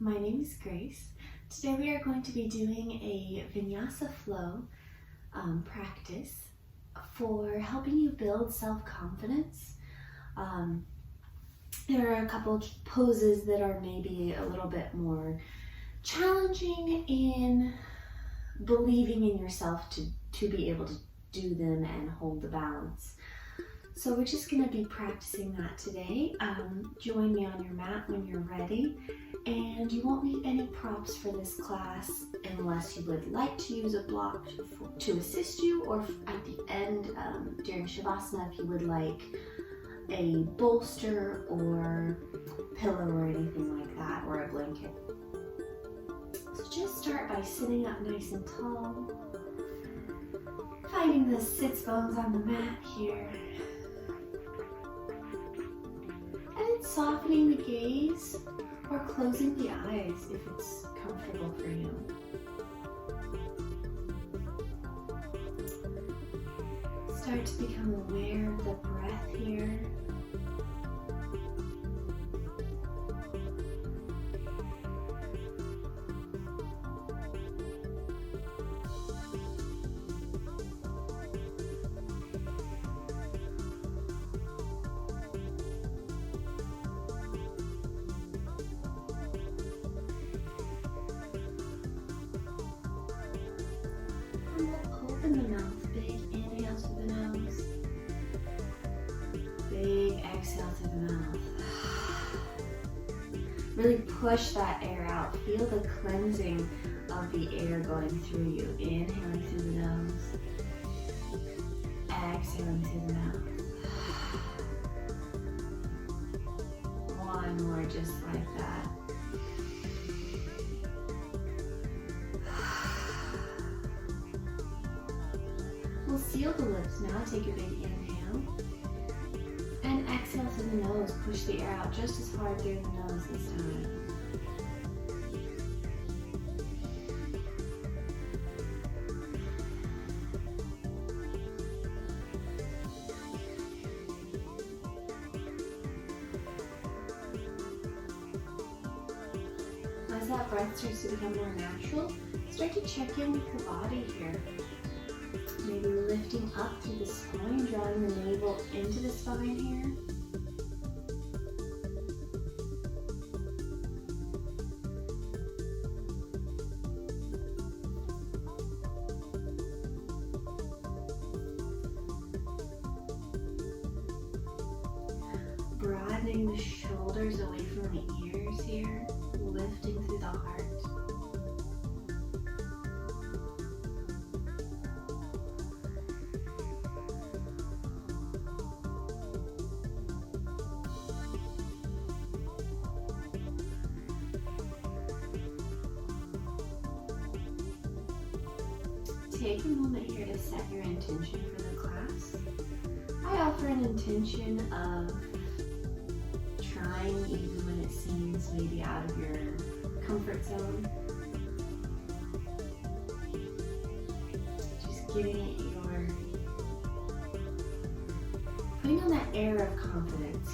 my name is Grace. Today we are going to be doing a vinyasa flow practice for helping you build self-confidence. There are a couple poses that are maybe a little bit more challenging in believing in yourself to be able to do them and hold the balance. So we're just going to be practicing that today. Join me on your mat when you're ready, and you won't need any props for this class unless you would like to use a block to assist you, or at the end during Shavasana if you would like a bolster or pillow or anything like that, or a blanket. So just start by sitting up nice and tall, finding the sits bones on the mat here. And softening the gaze or closing the eyes if it's comfortable for you. Start to become aware of the breath here. Open the mouth, big inhale through the nose, big exhale through the mouth. Really push that air out. Feel the cleansing of the air going through you. Inhaling through the nose, exhaling through the mouth. One more just like that. We'll seal the lips now. Take a big inhale. And exhale through the nose. Push the air out just as hard through the nose this time. As that breath starts to become more natural, start to check in with the body here. Maybe lifting up through the spine, drawing the navel into the spine here. Broadening the shoulders away from the ears here, lifting through the heart. Take a moment here to set your intention for the class. I offer an intention of trying even when it seems maybe out of your comfort zone. Just giving it putting on that air of confidence.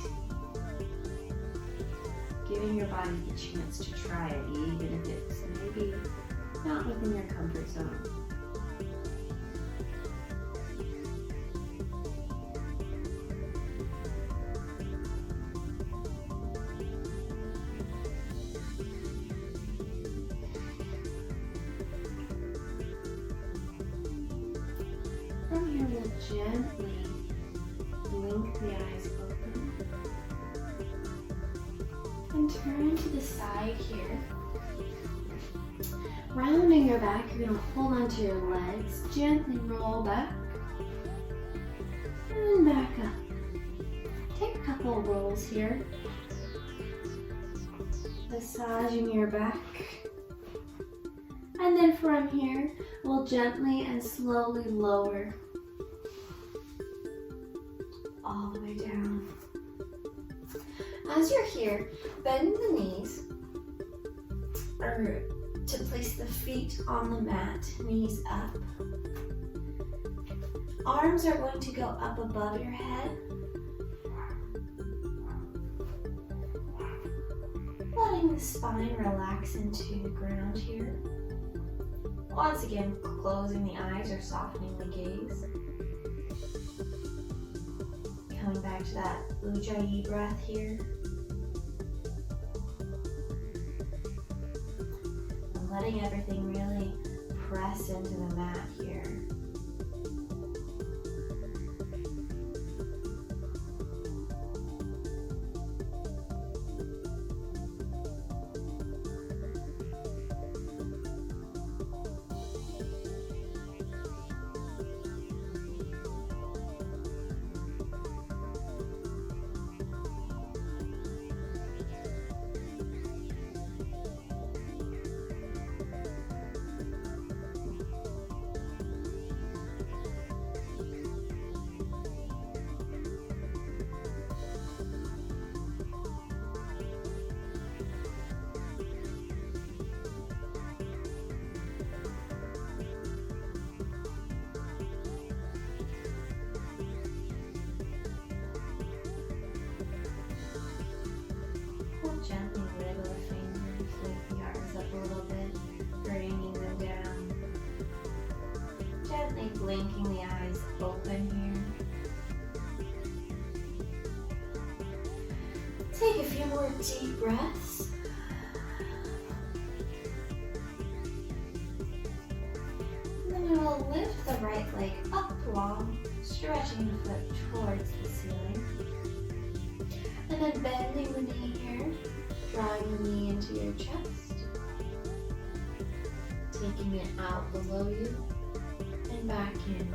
Giving your body the chance to try it, even if it's maybe not within your comfort zone. From here, we'll gently blink the eyes open and turn to the side here. Rounding your back, you're going to hold onto your legs, gently roll back and back up. Take a couple of rolls here, massaging your back. And then from here, we'll gently and slowly lower all the way down. As you're here, bend the knees or to place the feet on the mat, knees up. Arms are going to go up above your head. letting the spine relax into the ground here. Once again, closing the eyes or softening the gaze. Coming back to that Ujjayi breath here. And letting everything really press into the mat here. Gently wiggle the fingers, wake the arms up a little bit, bringing them down. Gently blinking the eyes open here. Take a few more deep breaths. And then we will lift the right leg up long, stretching the foot towards the ceiling. And then bending the knee here. Drawing the knee into your chest, taking it out below you and back in,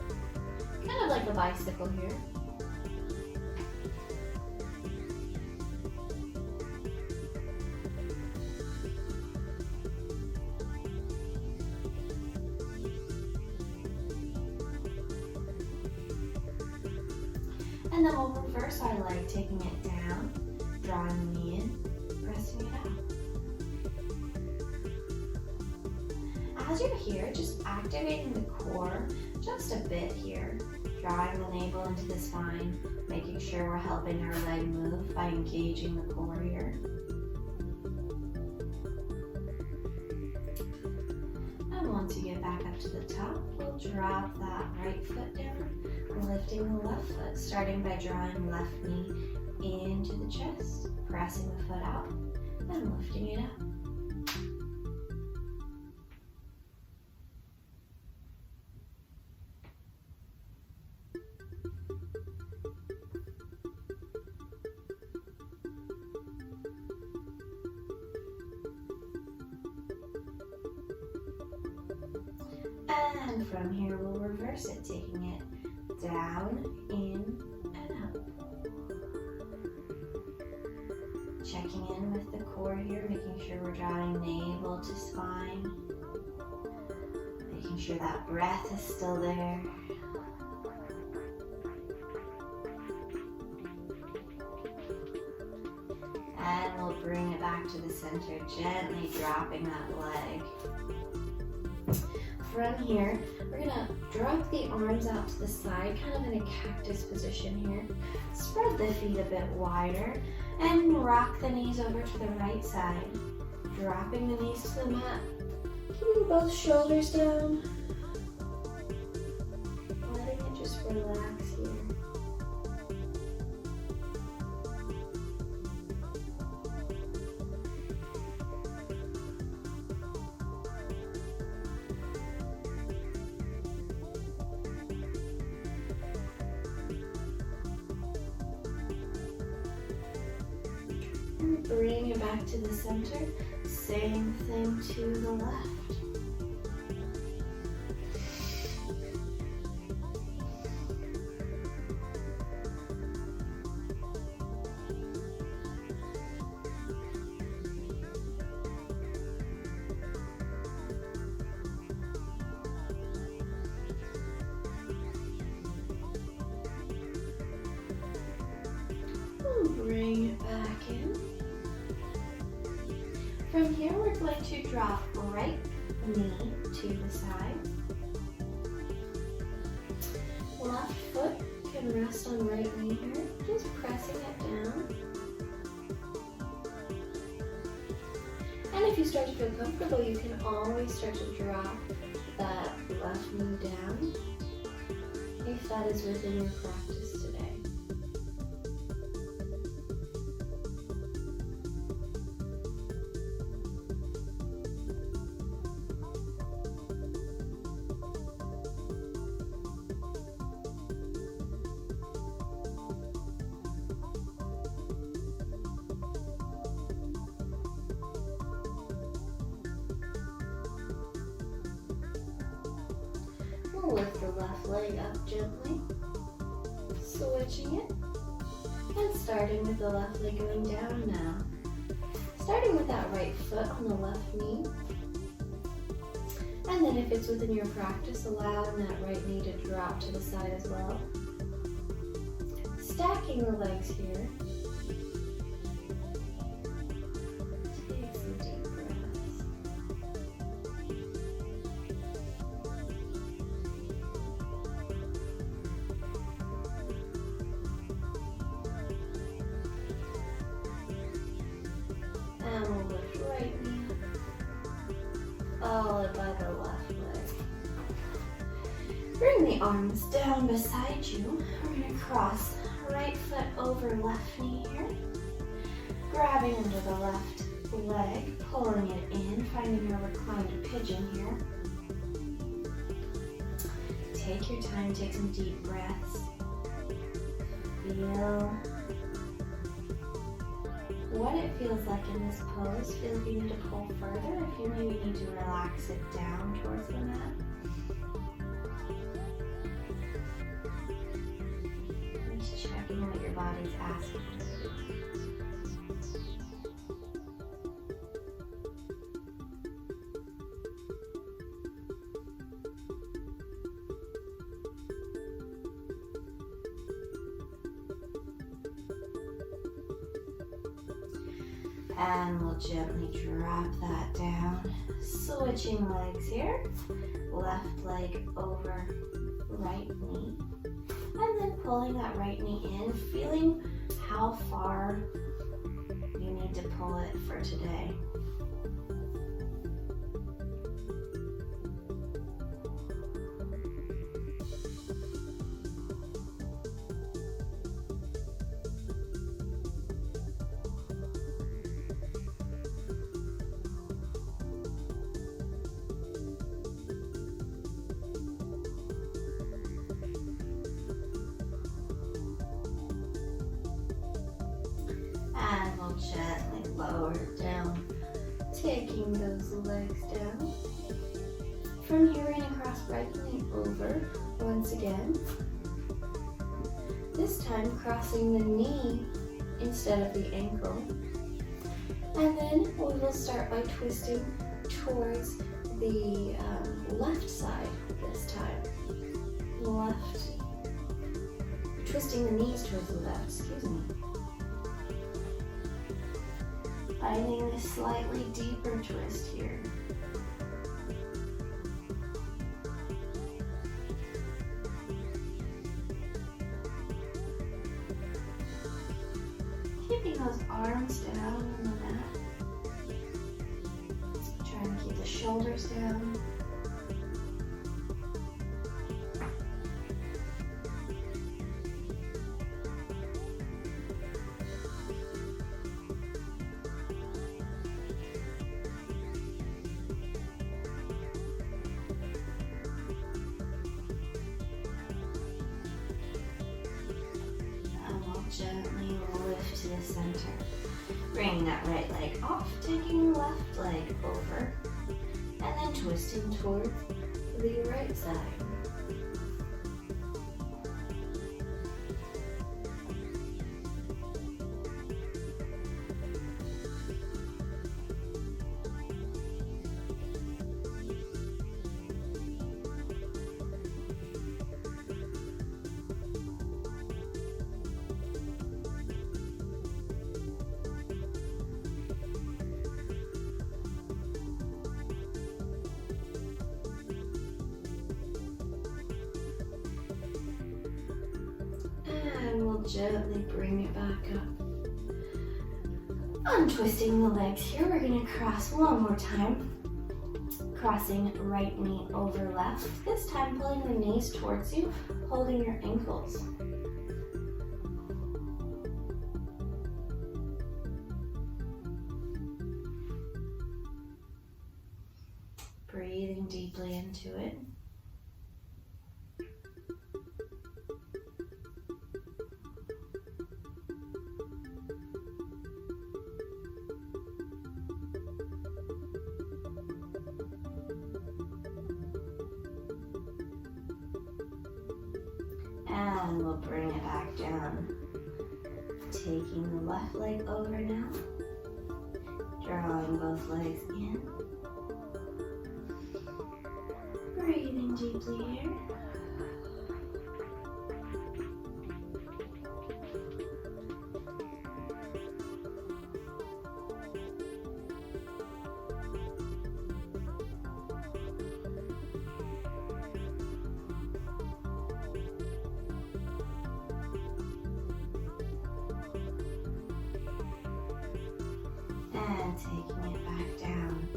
kind of like a bicycle here. And then we'll reverse our leg, taking it down, drawing the knee in. Pressing it out. As you're here, just activating the core just a bit here, drawing the navel into the spine, making sure we're helping our leg move by engaging the core here. And once you get back up to the top, we'll drop that right foot down, lifting the left foot, starting by drawing left knee into the chest, pressing the foot out, and lifting it up. And from here, we'll reverse it, taking it down, in, and up. Checking in with the core here, making sure we're drawing navel to spine. Making sure that breath is still there. And we'll bring it back to the center, gently dropping that leg. From here, we're gonna drop the arms out to the side, kind of in a cactus position here. Spread the feet a bit wider and rock the knees over to the right side. Dropping the knees to the mat, keeping both shoulders down. Letting it just relax here. Bring it back to the center. Same thing to the left. Bring it back in. From here, we're going to drop right knee to the side. Left foot can rest on right knee here, just pressing it down. if you start to feel comfortable, you can always start to drop that left knee down if that is within your practice today. We'll lift the left leg up gently, switching it, and starting with the left leg going down now. Starting with that right foot on the left knee, and then if it's within your practice, allowing that right knee to drop to the side as well. Stacking the legs here. Take some deep breaths. And we'll lift right knee up, followed by the left leg. Bring the arms down beside you. We're going to cross right foot over left knee here. Grabbing under the left leg, pulling it in, finding your reclined pigeon here. Take your time, take some deep breaths. Feel what it feels like in this pose. Feel if you need to pull further, if you maybe need to relax it down towards the mat. Just checking what your body's asking. And we'll gently drop that down. Switching legs here. Left leg over right knee. And then pulling that right knee in, feeling how far you need to pull it for today. And we'll gently lower it down, taking those legs down. From here, we're going to cross right knee over once again. This time, crossing the knee instead of the ankle. And then we will start by twisting towards the left side this time. Twisting the knees towards the left, excuse me. Finding this slightly deeper twist here. Keeping those arms down on the mat. Trying to keep the shoulders down. Gently lift to the center. Bringing that right leg off, taking the left leg over, and then twisting towards the right side. And we'll gently bring it back up. Untwisting the legs here, we're going to cross one more time. Crossing right knee over left. This time pulling the knees towards you, holding your ankles. Breathing deeply into it. And we'll bring it back down. Taking the left leg over now. Drawing both legs in. Breathing deeply here. And taking it back down.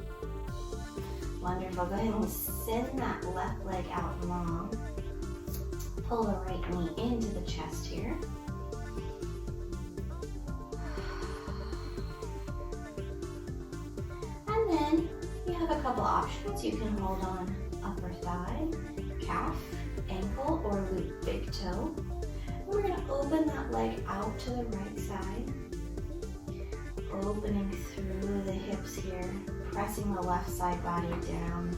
Wonderful. Go ahead and send that left leg out long. Pull the right knee into the chest here. And then you have a couple options. You can hold on upper thigh, calf, ankle, or loop big toe. And we're going to open that leg out to the right side. Opening through the hips here, pressing the left side body down.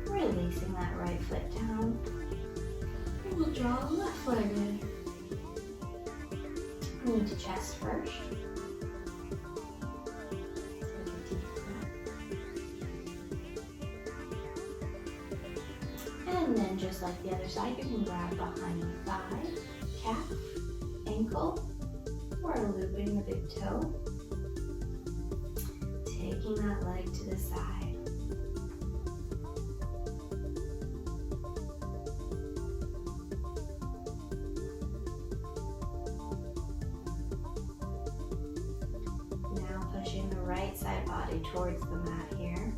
Releasing that right foot down. And we'll draw the left leg in. Knee to chest first. Take a deep breath. And then just like the other side, you can grab behind the thigh, calf, ankle, or looping the big toe. Taking that leg to the side. Pushing the right side body towards the mat here.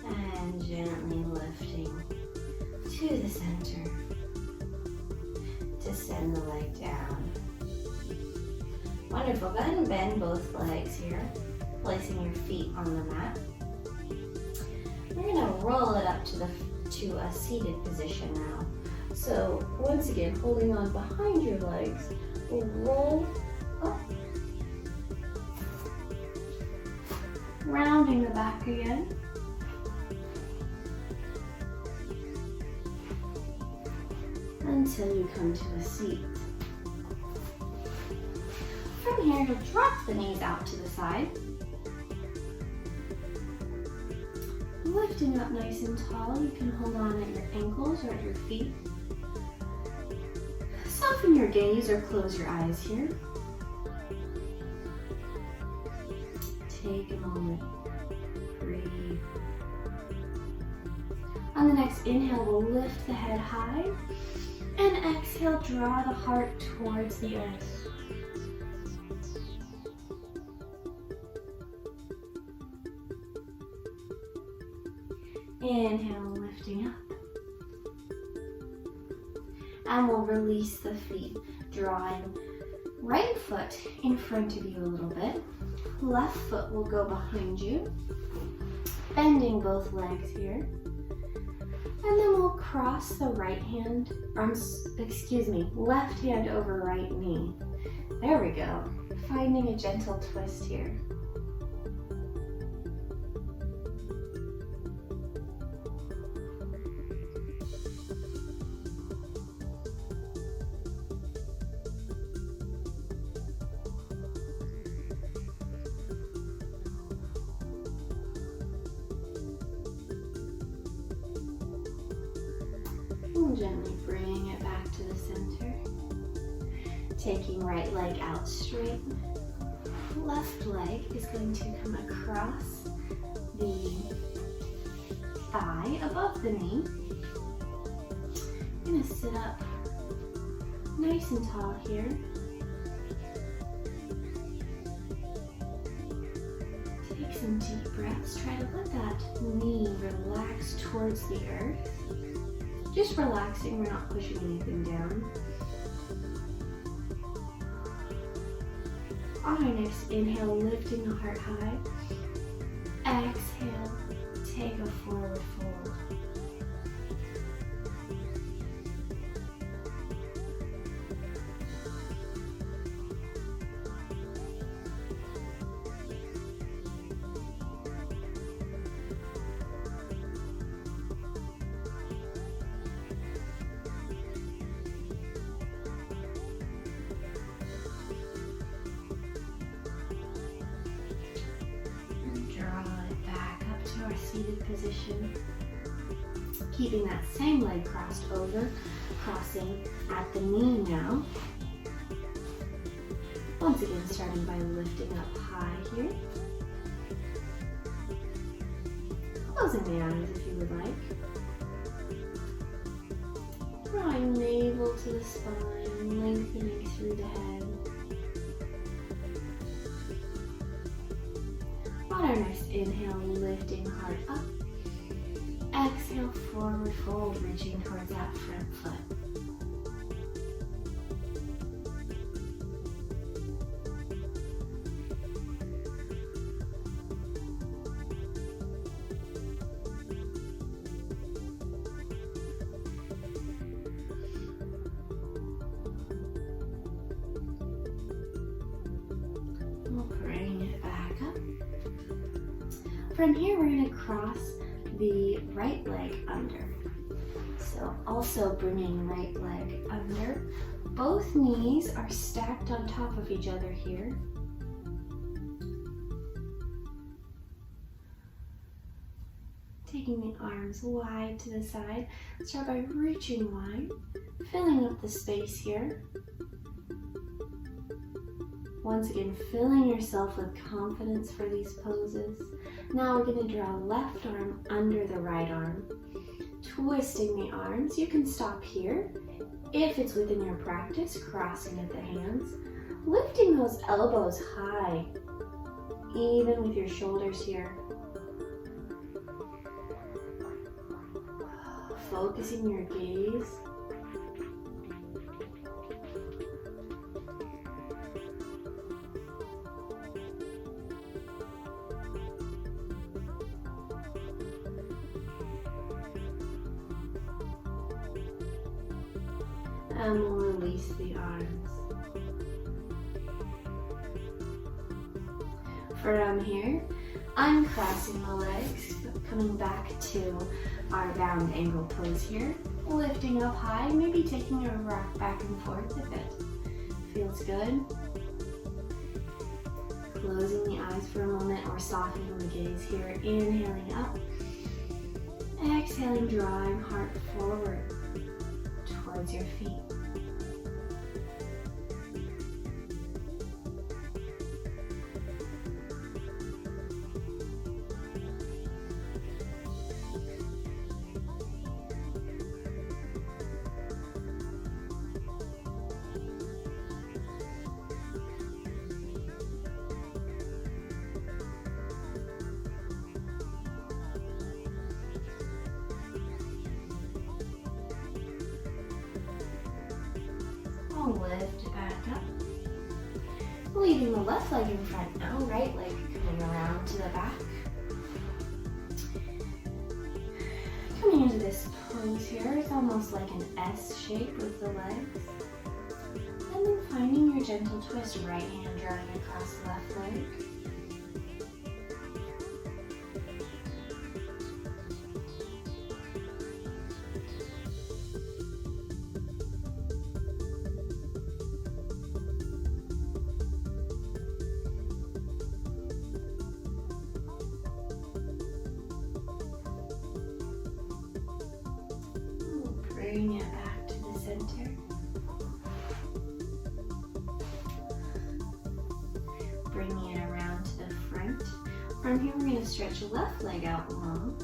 And gently lifting to the center to send the leg down. Wonderful. Go ahead and bend both legs here, placing your feet on the mat. We're going to roll it up to a seated position now. So once again, holding on behind your legs, we'll roll up, rounding the back again. Until you come to a seat. From here, you'll drop the knees out to the side. Lifting up nice and tall, you can hold on at your ankles or at your feet. Soften your gaze or close your eyes here. Take a moment. Breathe. On the next inhale, we'll lift the head high. And exhale, draw the heart towards the earth. Inhale, lifting up. And we'll release the feet, drawing right foot in front of you a little bit. Left foot will go behind you, bending both legs here. And then we'll cross the left hand over right knee. There we go. Finding a gentle twist here. gently bringing it back to the center. Taking right leg out straight. Left leg is going to come across the thigh above the knee. I'm going to sit up nice and tall here. Take some deep breaths. Try to let that knee relax towards the earth. Just relaxing, we're not pushing anything down. On our next inhale, lifting the heart high. Exhale, take a forward fold. Our seated position, keeping that same leg crossed over, crossing at the knee now. Once again, starting by lifting up high here. Closing the eyes if you would like. Drawing navel to the spine, lengthening through the head. On our next inhale, lifting heart up. Exhale, forward fold, reaching towards that front foot. We'll bring it back up. From here, we're going to cross the right leg under. So also bringing right leg under. Both knees are stacked on top of each other here. Taking the arms wide to the side. Start by reaching wide, filling up the space here. Once again, filling yourself with confidence for these poses. Now we're going to draw left arm under the right arm. Twisting the arms. You can stop here. If it's within your practice, crossing at the hands. Lifting those elbows high, even with your shoulders here. Focusing your gaze. And we'll release the arms. From here, uncrossing the legs, coming back to our bound angle pose here. Lifting up high, maybe taking a rock back and forth if it feels good. Closing the eyes for a moment or softening the gaze here. Inhaling up. Exhaling, drawing heart forward towards your feet. Lift back up. Leaving the left leg in front now, right leg coming around to the back. Coming into this pose here, it's almost like an S shape with the legs. And then finding your gentle twist, right hand drawing across the left leg. Bring it we're going to stretch left leg out long.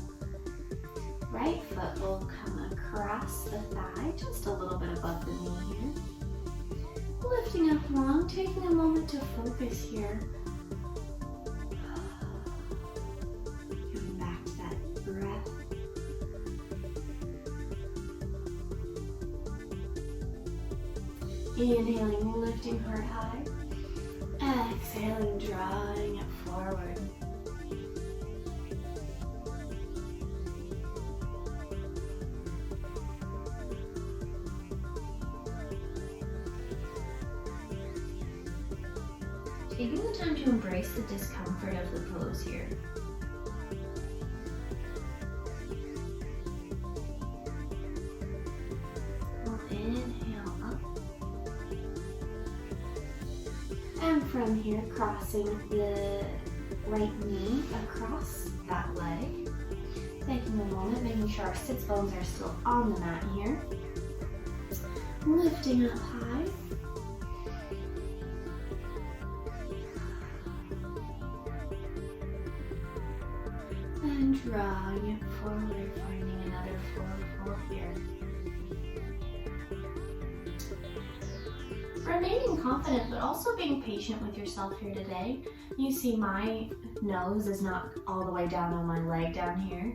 Right foot will come across the thigh, just a little bit above the knee here. Lifting up long, taking a moment to focus here. Coming back to that breath. Inhaling, lifting heart high. Exhaling, drawing it forward. Taking the time to embrace the discomfort of the pose here. We'll inhale up. And from here, crossing the right knee across that leg. Taking a moment, making sure our sits bones are still on the mat here. Lifting up high. And drawing it forward, finding another forward fold here. Remaining confident, but also being patient with yourself here today. You see my nose is not all the way down on my leg down here.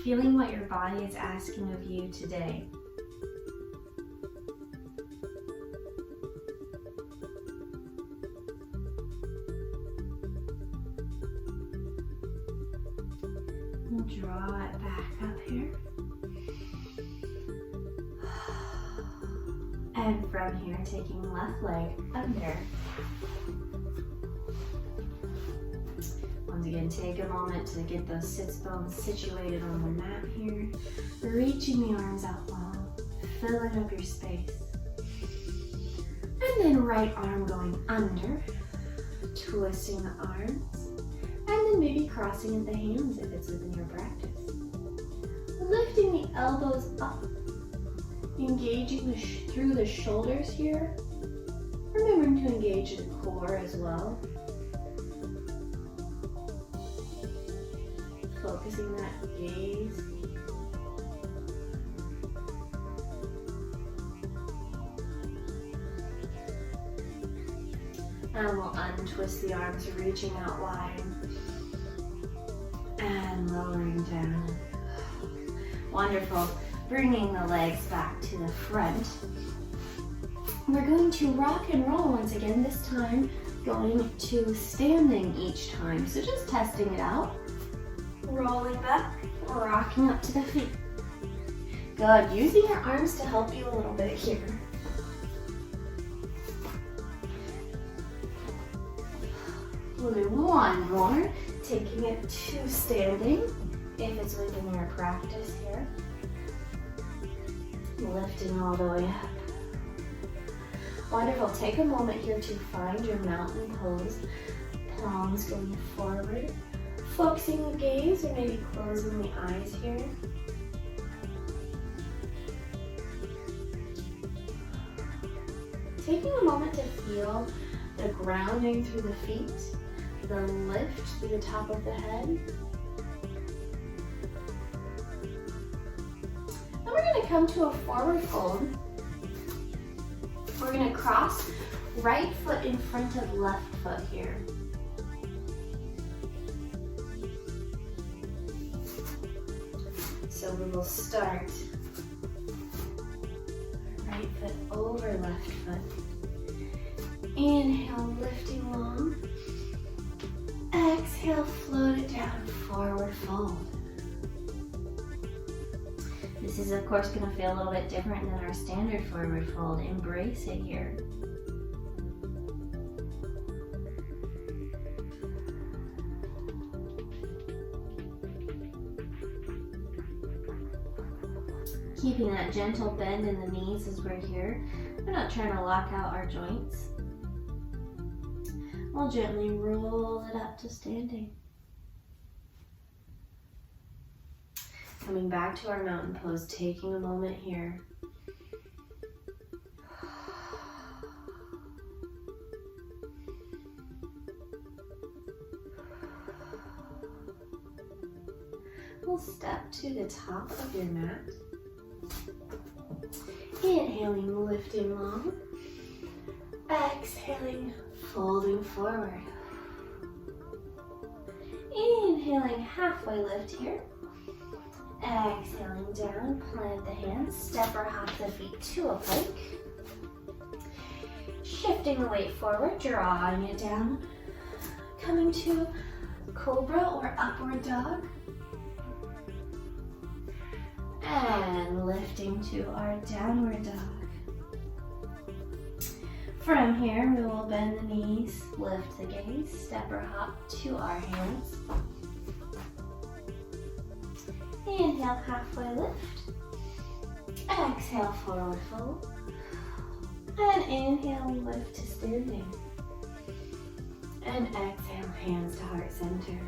Feeling what your body is asking of you today. Draw it back up here. And from here, taking left leg under. Once again, take a moment to get those sits bones situated on the mat here. Reaching the arms out long, filling up your space. And then right arm going under, twisting the arms. And then maybe crossing at the hands if it's within your practice. Lifting the elbows up. Engaging through the shoulders here. Remembering to engage the core as well. Focusing that gaze. And we'll untwist the arms, reaching out wide. And lowering down. Wonderful. Bringing the legs back to the front. We're going to rock and roll once again, this time going to standing each time. So just testing it out. Rolling back, rocking up to the feet. Good. Using your arms to help you a little bit here. We'll do one more. Taking it to standing, if it's within your practice here. Lifting all the way up. Wonderful. Take a moment here to find your mountain pose. Palms going forward. Focusing the gaze or maybe closing the eyes here. Taking a moment to feel the grounding through the feet. The lift through the top of the head. Then we're going to come to a forward fold. We're going to cross right foot in front of left foot here. So we will start right foot over left foot. Inhale, lifting long. Exhale, float it down, forward fold. This is of course going to feel a little bit different than our standard forward fold. Embrace it here. Keeping that gentle bend in the knees as we're here. We're not trying to lock out our joints. We'll gently roll it up to standing. Coming back to our mountain pose, taking a moment here. we'll step to the top of your mat. Inhaling, lifting long. Exhaling, folding forward. Inhaling, halfway lift here. Exhaling down, plant the hands, step or hop the feet to a plank. Shifting the weight forward, drawing it down. Coming to cobra or upward dog. And lifting to our downward dog. From here, we will bend the knees, lift the gaze, step or hop to our hands. Inhale, halfway lift. Exhale, forward fold. And inhale, we lift to standing. And exhale, hands to heart center.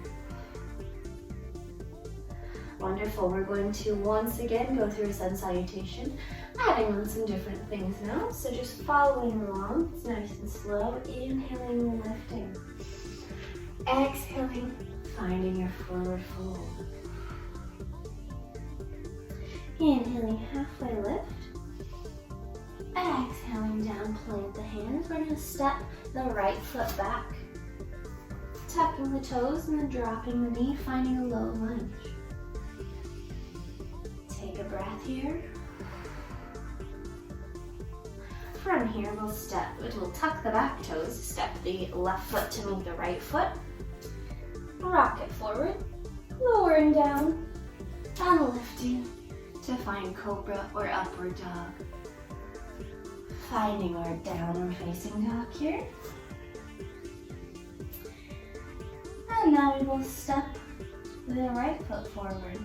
Wonderful. We're going to once again go through a sun salutation, adding on some different things now. So just following along. It's nice and slow. Inhaling, lifting. Exhaling, finding your forward fold. Inhaling, halfway lift. Exhaling down, plant the hands. We're going to step the right foot back. Tucking the toes and then dropping the knee, finding a low lunge. Take a breath here. From here, we'll tuck the back toes, step the left foot to meet the right foot. Rock it forward, lowering down, and lifting to find cobra or upward dog. Finding our downward facing dog here. And now we will step the right foot forward.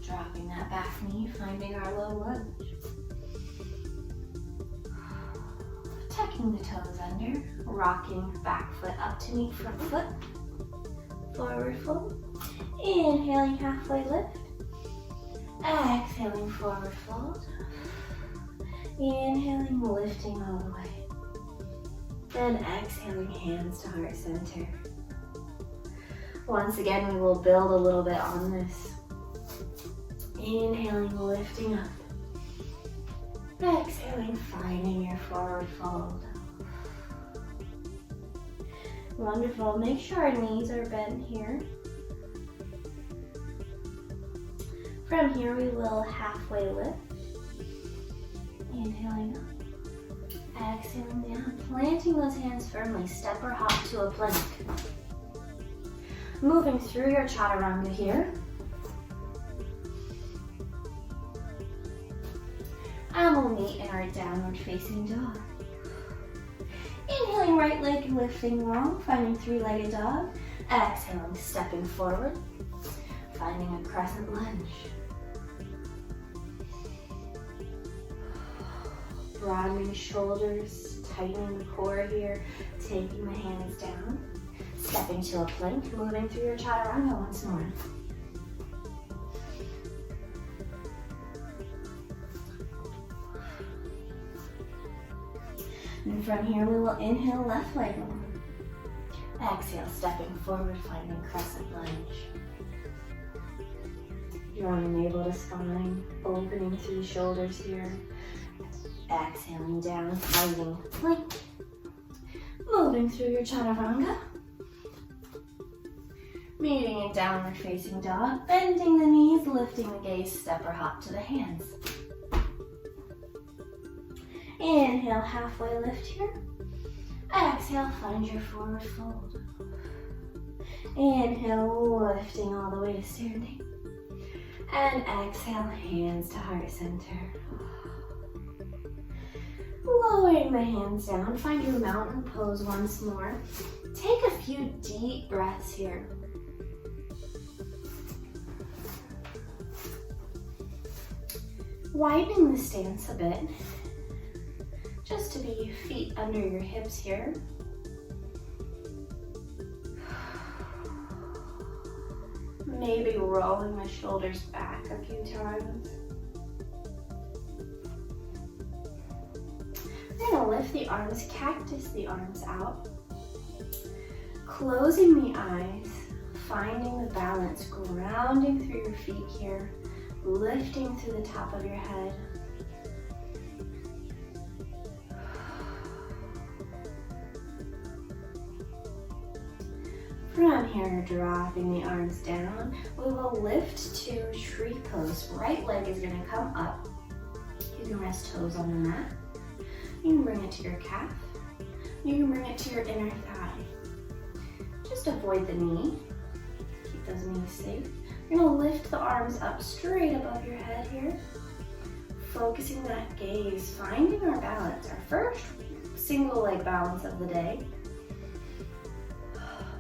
Dropping that back knee, finding our low lunge. Tucking the toes under, rocking back foot up to meet front foot. Forward fold. Inhaling, halfway lift. Exhaling, forward fold. Inhaling, lifting all the way. Then exhaling, hands to heart center. Once again, we will build a little bit on this. Inhaling, lifting up. Exhaling, finding your forward fold. Wonderful. Make sure our knees are bent here. From here, we will halfway lift. Inhaling up. Exhaling down. Planting those hands firmly. Step or hop to a plank. Moving through your chaturanga here. And we'll meet in our downward facing dog. Inhaling, right leg lifting long, finding three-legged dog. Exhaling, stepping forward, finding a crescent lunge. Broadening shoulders, tightening the core here, taking the hands down, stepping to a plank, moving through your chaturanga once more. And from here, we will inhale, left leg long. Exhale, stepping forward, finding crescent lunge. Drawing the navel to spine, opening through the shoulders here. Exhaling down, finding plank. Moving through your chaturanga. Meeting in downward facing dog, bending the knees, lifting the gaze, step or hop to the hands. Inhale, halfway lift here. Exhale, find your forward fold. Inhale, lifting all the way to standing. And exhale, hands to heart center. Lowering the hands down, find your mountain pose once more. Take a few deep breaths here. Widening the stance a bit. Just to be feet under your hips here. Maybe rolling the shoulders back a few times. I'm gonna lift the arms, cactus the arms out. Closing the eyes, finding the balance, grounding through your feet here, lifting through the top of your head. From here, dropping the arms down, we will lift to tree pose. Right leg is going to come up. You can rest toes on the mat. You can bring it to your calf. You can bring it to your inner thigh. Just avoid the knee. Keep those knees safe. You're going to lift the arms up straight above your head here. Focusing that gaze, finding our balance, our first single leg balance of the day.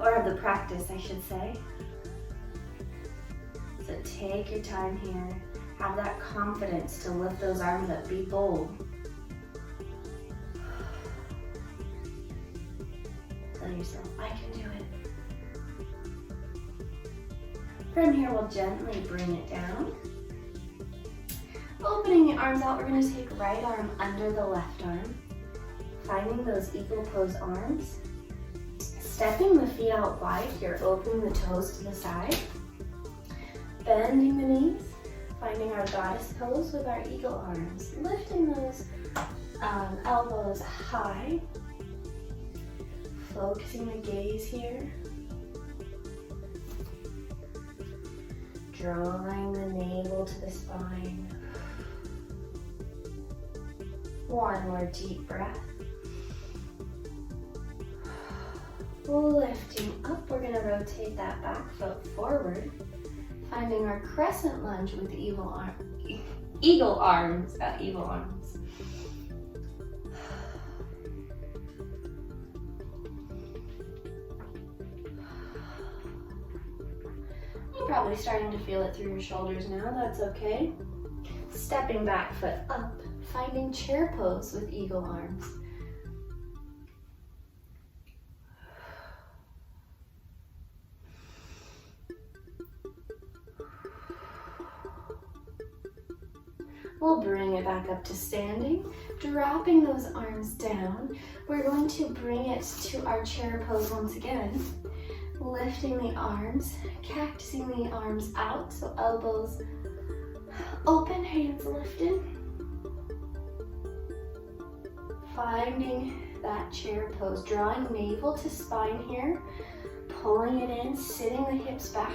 Or of the practice, I should say. So take your time here. Have that confidence to lift those arms up. Be bold. Tell yourself, I can do it. From here, we'll gently bring it down. Opening the arms out, we're going to take right arm under the left arm. Finding those eagle pose arms. Stepping the feet out wide here, opening the toes to the side. Bending the knees, finding our goddess pose with our eagle arms. Lifting those elbows high. Focusing the gaze here. Drawing the navel to the spine. One more deep breath. Lifting up, we're going to rotate that back foot forward, finding our crescent lunge with eagle arms. You're probably starting to feel it through your shoulders now, that's okay. Stepping back foot up, finding chair pose with eagle arms. We'll bring it back up to standing, dropping those arms down. We're going to bring it to our chair pose once again. Lifting the arms, cactusing the arms out, so elbows open, hands lifted. Finding that chair pose, drawing navel to spine here, pulling it in, sitting the hips back.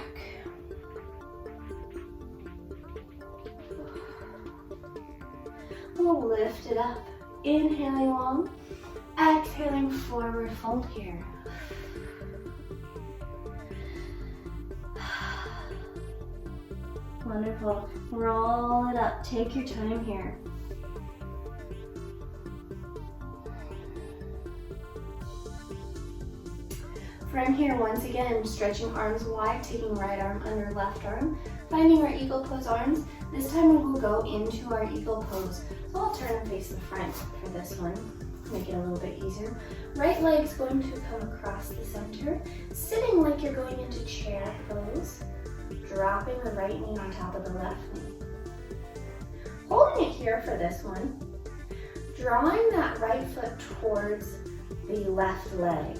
We'll lift it up, inhaling long, exhaling forward fold here. Wonderful. Roll it up. Take your time here. From here, once again, stretching arms wide, taking right arm under left arm, finding our eagle pose arms. This time we will go into our eagle pose. So I'll turn and face the front for this one. Make it a little bit easier. Right leg's going to come across the center, sitting like you're going into chair pose. Dropping the right knee on top of the left knee. Holding it here for this one. Drawing that right foot towards the left leg.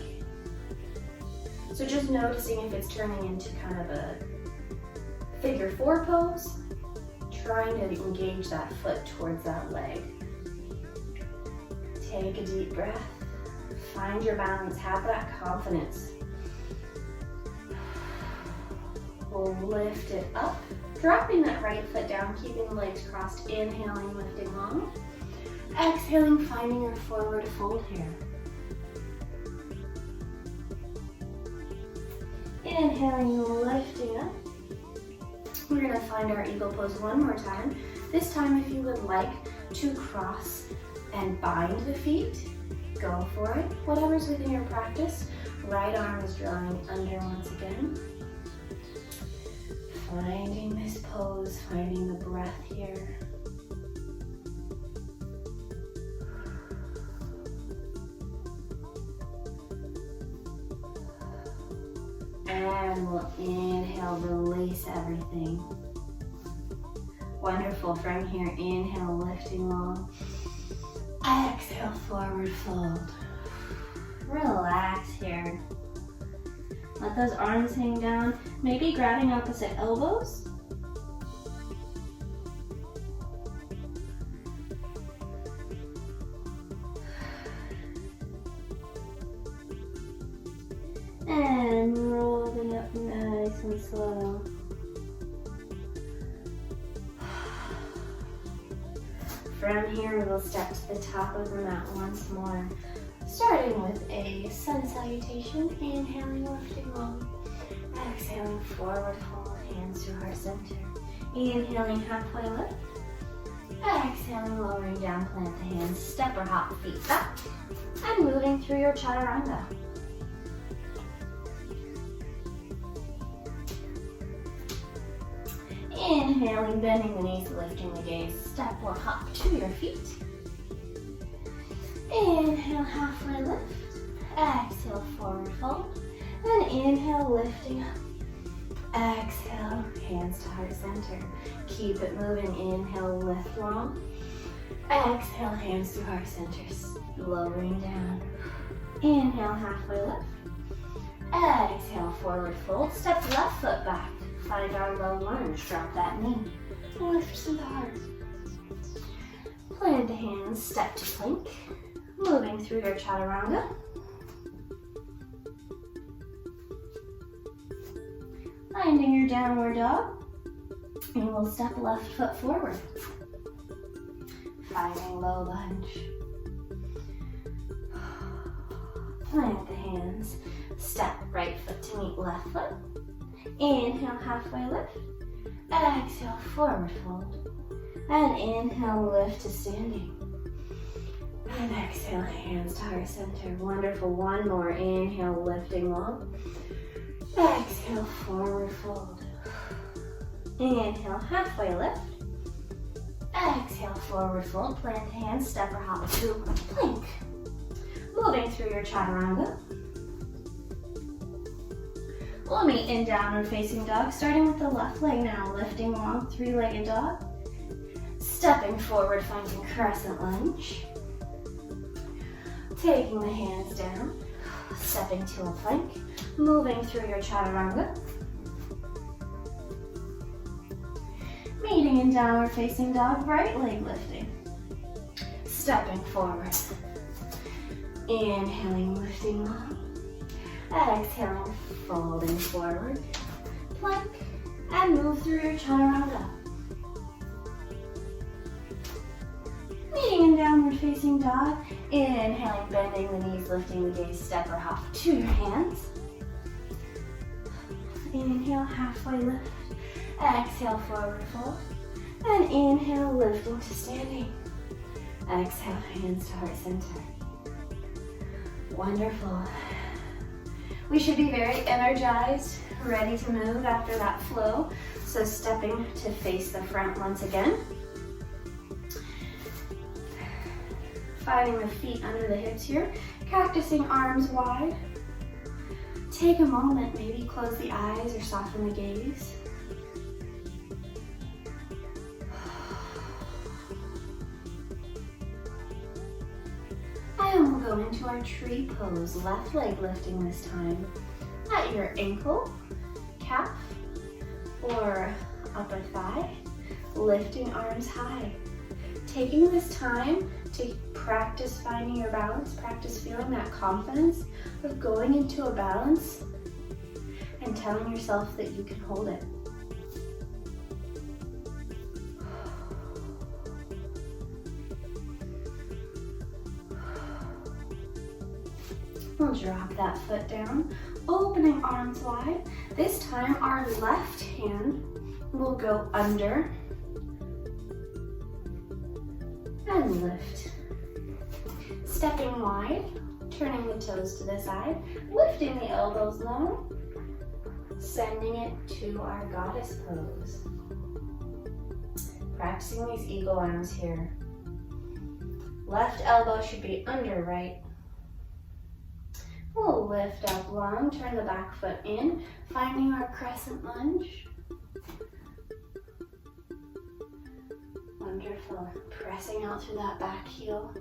So just noticing if it's turning into kind of a figure four pose. Trying to engage that foot towards that leg. Take a deep breath. Find your balance. Have that confidence. We'll lift it up, dropping that right foot down, keeping the legs crossed, inhaling, lifting long. Exhaling, finding your forward fold here. Inhaling, lifting up. We're going to find our eagle pose one more time. This time, if you would like to cross and bind the feet, go for it. Whatever's within your practice. Right arm is drawing under once again. Finding this pose, finding the breath here. And we'll inhale, release everything. Wonderful. From here, inhale, lifting long. Exhale, forward fold. Relax here. Let those arms hang down, maybe grabbing opposite elbows. And roll them up nice and slow. From here, we will step to the top of the mat once more, starting with a sun salutation, inhaling, lifting long, exhaling, forward fold, hands to heart center, inhaling, halfway lift, exhaling, lowering down, plant the hands, step or hop, feet back, and moving through your chaturanga. Inhaling, bending the knees, lifting the gaze, step or hop to your feet. Inhale, halfway lift. Exhale, forward fold. And inhale, lifting up. Exhale, hands to heart center. Keep it moving. Inhale, lift long. Exhale, hands to heart center. Lowering down. Inhale, halfway lift. Exhale, forward fold. Step left foot back. Find our low lunge. Drop that knee. Lift to the heart. Plant the hands. Step to plank. Moving through your chaturanga. Finding your downward dog. And we'll step left foot forward. Finding low lunge. Plant the hands. Step right foot to meet left foot. Inhale, halfway lift. Exhale, forward fold. And inhale, lift to standing. And exhale, hands to heart center. Wonderful. One more. Inhale, lifting long. Exhale, forward fold. Inhale, halfway lift. Exhale, forward fold. Plant the hands, step or hop to plank. Moving through your chaturanga. We'll meet in downward facing dog, starting with the left leg now, lifting long, three-legged dog. Stepping forward, finding crescent lunge. Taking the hands down, stepping to a plank, moving through your chaturanga. Meeting in downward facing dog, right leg lifting. Stepping forward. Inhaling, lifting long. Exhaling, folding forward. Plank, and move through your chaturanga. Meeting in downward facing dog. Inhaling, bending the knees, lifting the gaze, step or hop to your hands. Inhale, halfway lift. Exhale, forward fold. And inhale, lifting to standing. Exhale, hands to heart center. Wonderful. We should be very energized, ready to move after that flow. So stepping to face the front once again. Finding the feet under the hips here. Cactusing arms wide. Take a moment, maybe close the eyes or soften the gaze. And we'll go into our tree pose. Left leg lifting this time at your ankle, calf, or upper thigh. Lifting arms high. Taking this time to practice finding your balance, practice feeling that confidence of going into a balance and telling yourself that you can hold it. We'll drop that foot down, opening arms wide. This time our left hand will go under and lift. Stepping wide, turning the toes to the side, lifting the elbows long, sending it to our goddess pose. Practicing these eagle arms here. Left elbow should be under right. We'll lift up long, turn the back foot in, finding our crescent lunge. Wonderful. Pressing out through that back heel.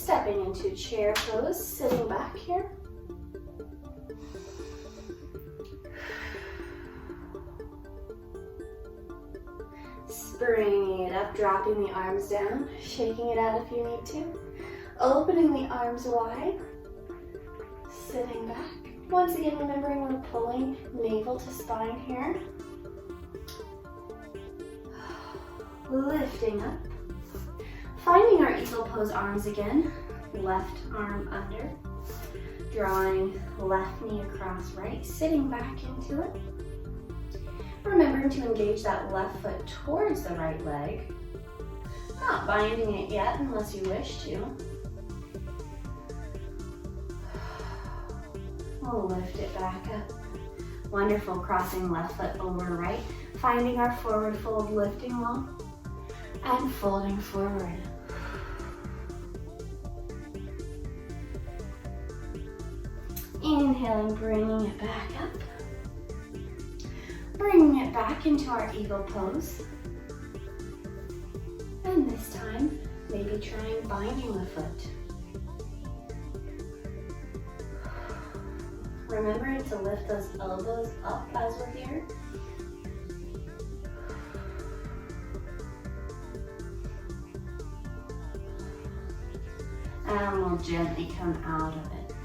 Stepping into chair pose, sitting back here. Bringing it up, dropping the arms down, shaking it out if you need to. Opening the arms wide, sitting back. Once again, remembering we're pulling navel to spine here. Lifting up. Finding our eagle pose arms again. Left arm under. Drawing left knee across right, sitting back into it. Remembering to engage that left foot towards the right leg. Not binding it yet unless you wish to. We'll lift it back up. Wonderful, crossing left foot over right. Finding our forward fold, lifting long. And folding forward. Inhaling, bringing it back up. Bringing it back into our eagle pose. And this time, maybe trying binding the foot. Remembering to lift those elbows up as we're here. And we'll gently come out of it.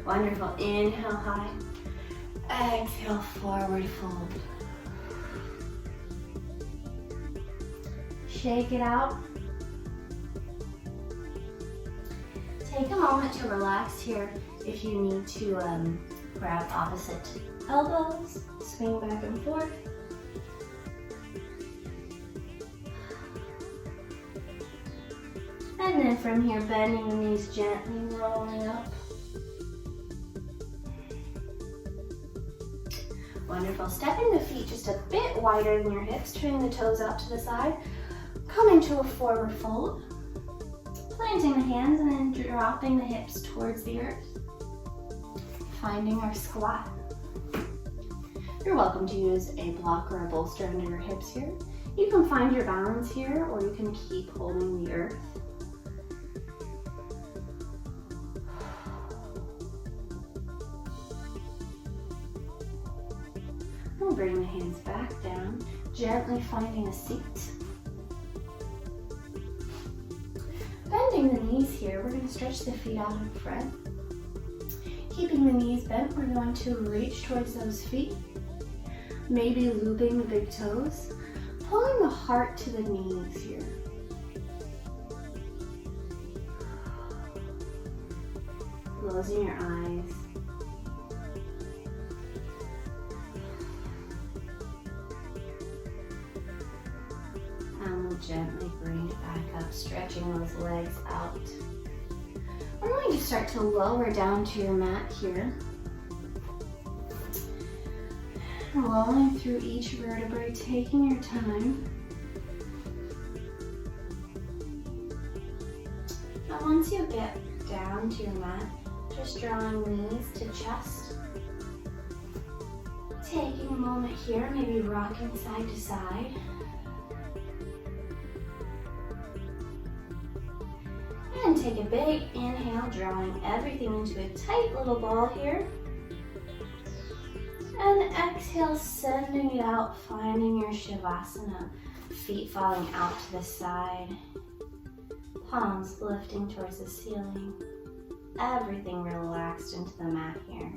Wonderful. Inhale high. Exhale, forward fold. Shake it out. Take a moment to relax here if you need to grab opposite elbows, swing back and forth. And then from here, bending the knees gently, rolling up. Wonderful. Stepping the feet just a bit wider than your hips, turning the toes out to the side, coming to a forward fold, planting the hands and then dropping the hips towards the earth, finding our squat. You're welcome to use a block or a bolster under your hips here. You can find your balance here, or you can keep holding the earth. We'll bring the hands back down, gently finding a seat. Bending the knees here, we're going to stretch the feet out in front. Keeping the knees bent, we're going to reach towards those feet. Maybe looping the big toes. Pulling the heart to the knees here. Closing your eyes. And we'll gently bring it back up, stretching those legs out. We're going to start to lower down to your mat here. Rolling through each vertebrae, taking your time. And once you get down to your mat, just drawing knees to chest. Taking a moment here, maybe rocking side to side. And take a big inhale, drawing everything into a tight little ball here. And exhale, sending it out, finding your Shavasana. Feet falling out to the side. Palms lifting towards the ceiling. Everything relaxed into the mat here.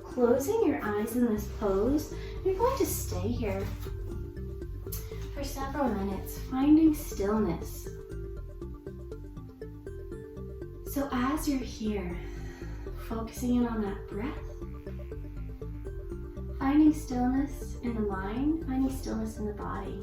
Closing your eyes in this pose, you're going to stay here for several minutes, finding stillness. So as you're here, focusing in on that breath, finding stillness in the mind, finding stillness in the body.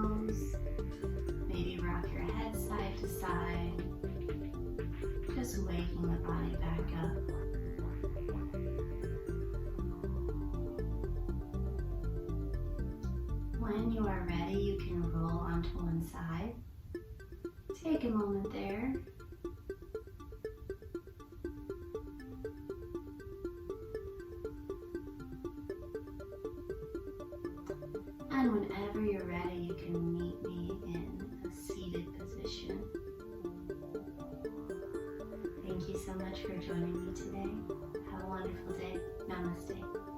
nose. Maybe rock your head side to side. Just waking the body back up. When you are ready, you can roll onto one side. Take a moment there. And whenever you're ready, you can meet me in a seated position. Thank you so much for joining me today. Have a wonderful day. Namaste.